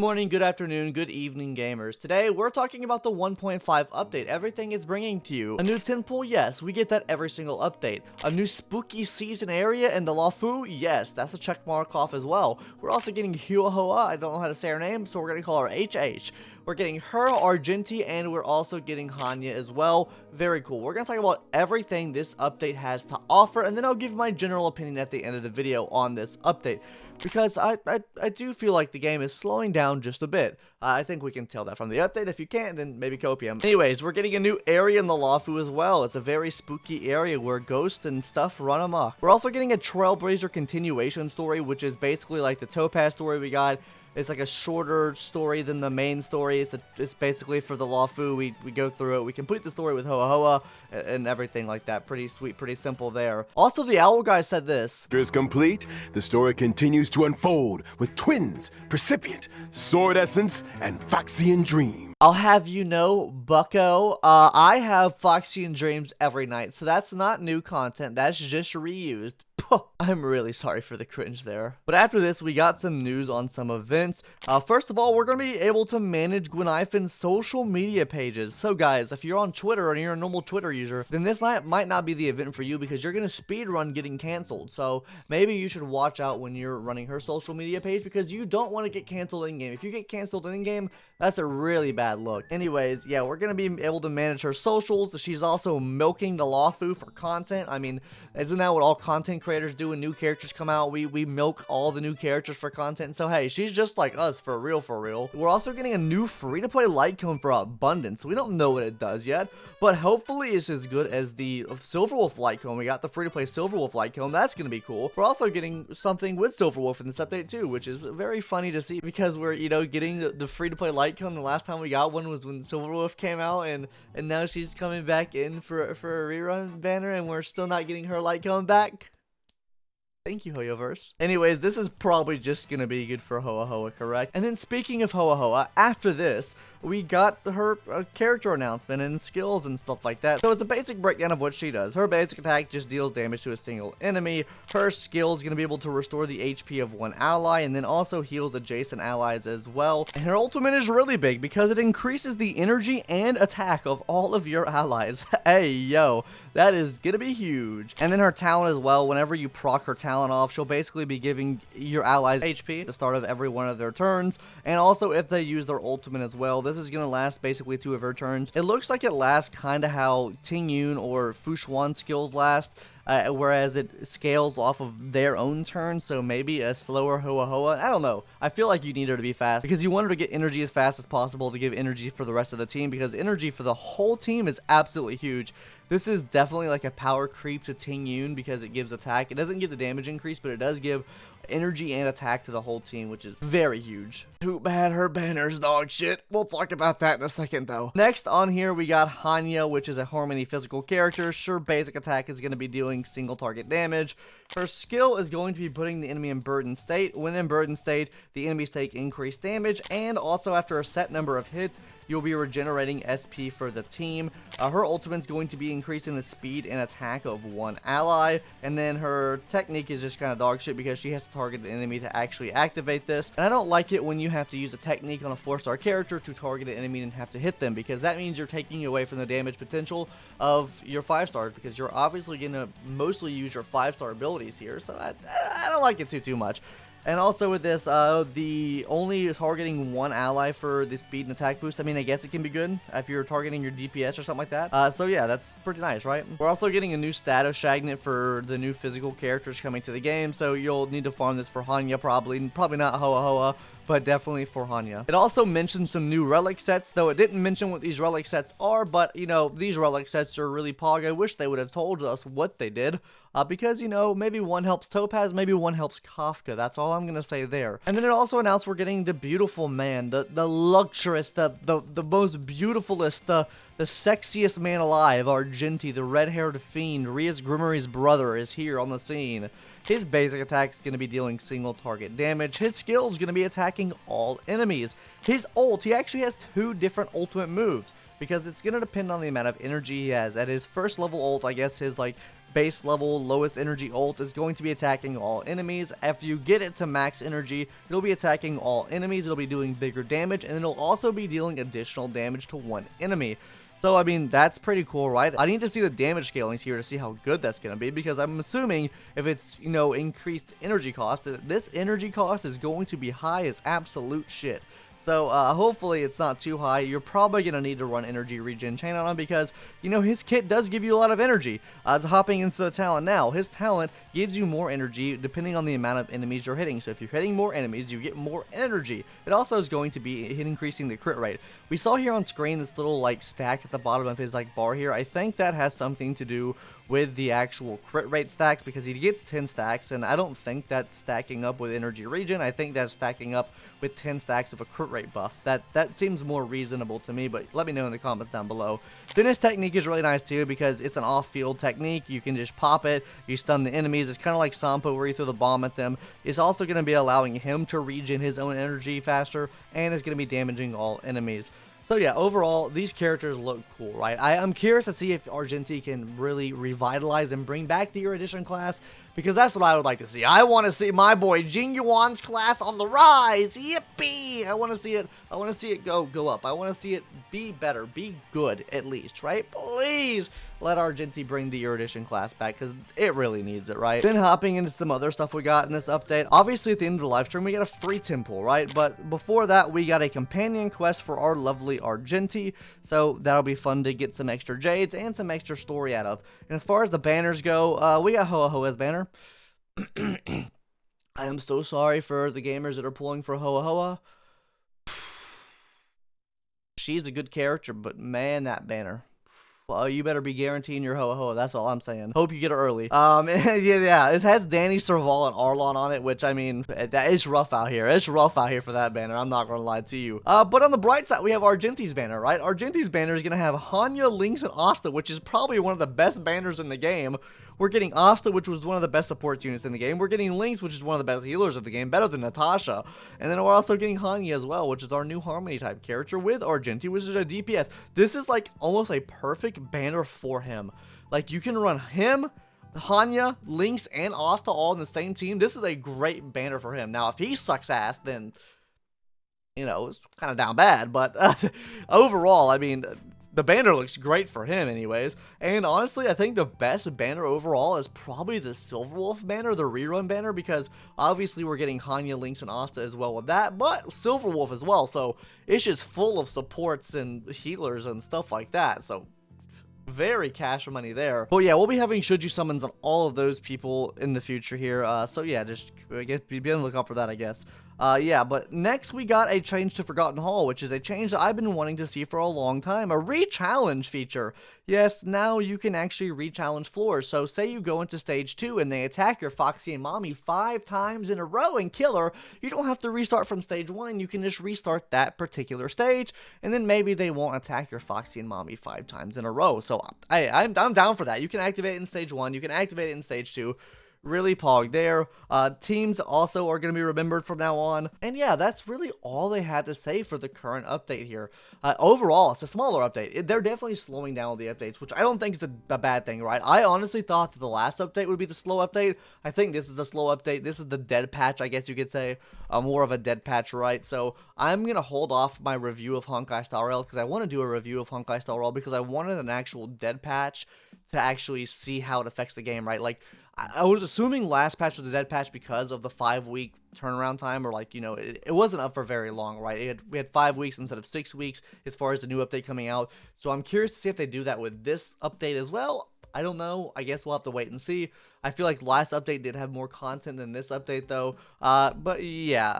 Morning, good afternoon, good evening, gamers. Today, we're talking about the 1.5 update everything is bringing to you. A new 10 pool? Yes, we get that every single update. A new spooky season area in the Lafu? Yes, that's a check mark off as well. We're also getting Huo Huo, I don't know how to say her name, so we're going to call her HH. We're getting her, Argenti, and we're also getting Hanya as well. Very cool. We're going to talk about everything this update has to offer, and then I'll give my general opinion at the end of the video on this update. Because I do feel like the game is slowing down just a bit. I think we can tell that from the update. If you can't, then maybe copium. Anyways, we're getting a new area in the Lafu as well. It's a very spooky area where ghosts and stuff run amok. We're also getting a Trailblazer continuation story, which is basically like the Topaz story we got. It's like a shorter story than the main story. It's basically for the Lafu. We go through it. We complete the story with Huo Huo and everything like that. Pretty sweet, pretty simple there. Also, the owl guy said this. Is complete, the story continues to unfold with twins, Precipient, Sword Essence, and Foxian Dream. I'll have you know, bucko, I have Foxian Dreams every night, so that's not new content. That's just reused. I'm really sorry for the cringe there. But after this, we got some news on some events. First of all, we're going to be able to manage Gwynaifin's social media pages. So guys, if you're on Twitter and you're a normal Twitter user, then this might not be the event for you because you're going to speedrun getting canceled. So maybe you should watch out when you're running her social media page because you don't want to get canceled in-game. If you get canceled in-game, that's a really bad look. Anyways, yeah, we're going to be able to manage her socials. She's also milking the Lafu for content. I mean, isn't that what all content creators do when new characters come out? We milk all the new characters for content. So hey, she's just like us for real, for real. We're also getting a new free-to-play light cone for Abundance. We don't know what it does yet, but hopefully it's as good as the Silverwolf light cone. We got the free-to-play Silverwolf light cone. That's going to be cool. We're also getting something with Silverwolf in this update too, which is very funny to see because we're, you know, getting the free-to-play light cone. The last time we got one was when Silverwolf came out, and now she's coming back in for a rerun banner, and we're still not getting her light cone back. Thank you, Hoyoverse. Anyways, this is probably just gonna be good for Huo Huo, correct? And then speaking of Huo Huo, after this, we got her character announcement and skills and stuff like that. So it's a basic breakdown of what she does. Her basic attack just deals damage to a single enemy. Her skill is going to be able to restore the HP of one ally and then also heals adjacent allies as well. And her ultimate is really big because it increases the energy and attack of all of your allies. Hey, yo, that is going to be huge. And then her talent as well, whenever you proc her talent off, she'll basically be giving your allies HP at the start of every one of their turns. And also if they use their ultimate as well, this is going to last basically 2 of her turns. It looks like it lasts kind of how Ting Yun or Fu Xuan skills last, whereas it scales off of their own turn, so maybe a slower Huo Huo. I don't know. I feel like you need her to be fast because you want her to get energy as fast as possible to give energy for the rest of the team because energy for the whole team is absolutely huge. This is definitely like a power creep to Ting Yun because it gives attack. It doesn't give the damage increase, but it does give energy and attack to the whole team, which is very huge. Too bad her banner's dog shit. We'll talk about that in a second though. Next on here we got Hanya, which is a Harmony physical character. Her basic attack is going to be dealing single target damage. Her skill is going to be putting the enemy in burden state. When in burden state, the enemies take increased damage, and also after a set number of hits, you'll be regenerating SP for the team. Her ultimate is going to be increasing the speed and attack of one ally, and then her technique is just kind of dog shit because she has to target the enemy to actually activate this. And I don't like it when you have to use a technique on a 4-star character to target an enemy and have to hit them because that means you're taking away from the damage potential of your 5-stars because you're obviously going to mostly use your 5-star abilities here, so I don't like it too much. And also with this, the only targeting one ally for the speed and attack boost, I mean, I guess it can be good if you're targeting your DPS or something like that. So yeah, that's pretty nice, right? We're also getting a new status shagnet for the new physical characters coming to the game, so you'll need to farm this for Hanya probably not Huo Huo, but definitely for Hanya. It also mentioned some new relic sets, though it didn't mention what these relic sets are, but, you know, these relic sets are really pog. I wish they would have told us what they did, because, you know, maybe one helps Topaz, maybe one helps Kafka. That's all I'm gonna say there. And then it also announced we're getting the beautiful man, the luxurious, the most beautifulest, the sexiest man alive, Argenti, the red-haired fiend, Rias Grimmery's brother, is here on the scene. His basic attack is going to be dealing single target damage. His skill is going to be attacking all enemies. His ult, he actually has 2 different ultimate moves. because it's going to depend on the amount of energy he has. At his first level ult, I guess his like base level lowest energy ult is going to be attacking all enemies. After you get it to max energy, it'll be attacking all enemies, it'll be doing bigger damage, and it'll also be dealing additional damage to one enemy. So, I mean, that's pretty cool, right? I need to see the damage scalings here to see how good that's going to be, because I'm assuming if it's, you know, increased energy cost, this energy cost is going to be high as absolute shit. So, hopefully it's not too high. You're probably going to need to run energy regen chain on him because, you know, his kit does give you a lot of energy. Hopping into the talent now, his talent gives you more energy depending on the amount of enemies you're hitting. So if you're hitting more enemies, you get more energy. It also is going to be increasing the crit rate. We saw here on screen this little, like, stack at the bottom of his, like, bar here. I think that has something to do with the actual crit rate stacks because he gets 10 stacks, and I don't think that's stacking up with energy regen. I think that's stacking up with 10 stacks of a crit rate buff. That seems more reasonable to me, but let me know in the comments down below. Then his technique is really nice too because it's an off-field technique. You can just pop it, you stun the enemies. It's kind of like Sampo where you throw the bomb at them. It's also going to be allowing him to regen his own energy faster, and it's going to be damaging all enemies. So yeah, overall, these characters look cool, right? I'm curious to see if Argenti can really revitalize and bring back the Erudition class, because that's what I would like to see. I want to see my boy Jing Yuan's class on the rise. Yippee! I want to see it. I want to see it go up. I want to see it be better, be good at least, right? Please let Argenti bring the Erudition class back because it really needs it, right? Then hopping into some other stuff we got in this update. Obviously, at the end of the live stream, we got a free temple, right? But before that, we got a companion quest for our lovely Argenti. So that'll be fun to get some extra jades and some extra story out of. And as far as the banners go, we got Huo Huo's banner. I am so sorry for the gamers that are pulling for Huo Huo. She's a good character, but man, that banner. Well, you better be guaranteeing your Huo Huo. That's all I'm saying. Hope you get it early. Yeah, it has Danny Serval and Arlon on it, which, I mean, that is rough out here. It's rough out here for that banner. I'm not going to lie to you. But on the bright side, we have Argenti's banner, right? Argenti's banner is going to have Hanya, Lynx, and Asta, which is probably one of the best banners in the game. We're getting Asta, which was one of the best support units in the game. We're getting Lynx, which is one of the best healers in the game, better than Natasha. And then we're also getting Hanya as well, which is our new Harmony type character with Argenti, which is a DPS. This is like almost a perfect banner for him. Like, you can run him, Hanya, Lynx, and Asta all in the same team. This is a great banner for him. Now, if he sucks ass, then, you know, it's kind of down bad. But overall, I mean, the banner looks great for him anyways. And honestly, I think the best banner overall is probably the Silverwolf banner, the rerun banner, because obviously we're getting Hanya, Lynx, and Asta as well with that, but Silverwolf as well. So it's just full of supports and healers and stuff like that. So very cash money there. But yeah, we'll be having Shuju summons on all of those people in the future here. So yeah, just be on the lookout for that, I guess. Yeah, but next we got a change to Forgotten Hall, which is a change that I've been wanting to see for a long time. A re-challenge feature. Yes, now you can actually re-challenge floors. So say you go into stage 2 and they attack your Foxy and Mommy 5 times in a row and kill her. You don't have to restart from stage 1. You can just restart that particular stage, and then maybe they won't attack your Foxy and Mommy 5 times in a row. So I'm down for that. You can activate it in stage 1. You can activate it in stage 2. Really pog there. Teams also are going to be remembered from now on. And yeah, that's really all they had to say for the current update here. Overall, it's a smaller update. They're definitely slowing down the updates, which I don't think is a bad thing, right? I honestly thought that the last update would be the slow update. I think this is the slow update. This is the dead patch, I guess you could say. More of a dead patch, right? So I'm going to hold off my review of Honkai Star Rail because I want to do a review of Honkai Star Rail because I wanted an actual dead patch to actually see how it affects the game, right? Like, I was assuming last patch was a dead patch because of the 5-week turnaround time, or like, you know, it wasn't up for very long, right? We had 5 weeks instead of 6 weeks as far as the new update coming out. So I'm curious to see if they do that with this update as well. I don't know. I guess we'll have to wait and see. I feel like last update did have more content than this update though. But yeah,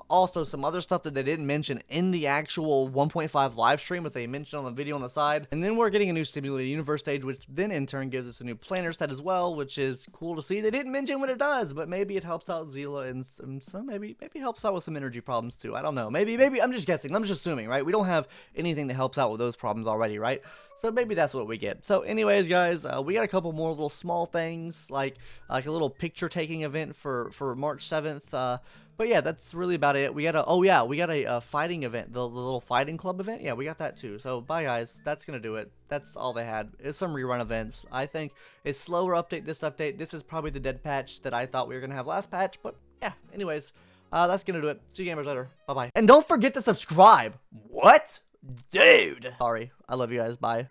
also some other stuff that they didn't mention in the actual 1.5 live stream, but they mentioned on the video on the side. And then we're getting a new simulated universe stage, which then in turn gives us a new planner set as well, which is cool to see. They didn't mention what it does, but maybe it helps out Zila and some maybe helps out with some energy problems too. I don't know. Maybe I'm just guessing. I'm just assuming, right? We don't have anything that helps out with those problems already, right? So maybe that's what we get. So anyways, guys, we got a couple more little small things like like a little picture taking event for March 7th. But yeah, that's really about it. We got a fighting event, the little fighting club event. Yeah, we got that too. So bye guys, that's gonna do it. That's all they had. It's some rerun events. I think it's slower update this update. This is probably the dead patch that I thought we were gonna have last patch. But yeah, anyways, that's gonna do it. See you gamers later. Bye bye. And don't forget to subscribe. What? Dude. Sorry. I love you guys. Bye.